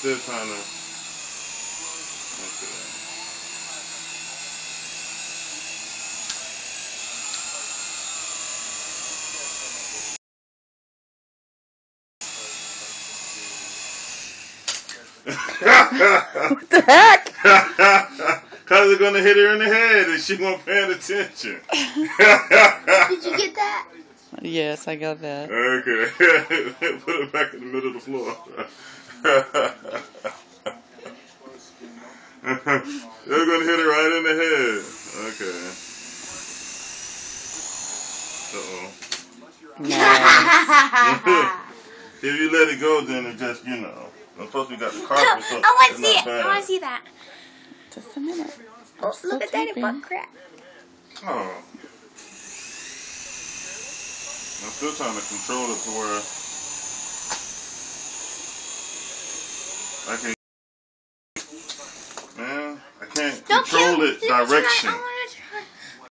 still trying to. Okay. What the heck? Cause they're gonna hit her in the head and she wasn't paying attention. Did you get that? Yes, I got that. Okay. Put it back in the middle of the floor. They're gonna hit her right in the head. Okay. No. If you let it go, then it just, you know. Plus we got the carpet, so I want it's to see not it. bad. I want to see that. Just a minute. Oh, look at that butt crack. Oh. I'm still trying to control it to where I can't control it direction.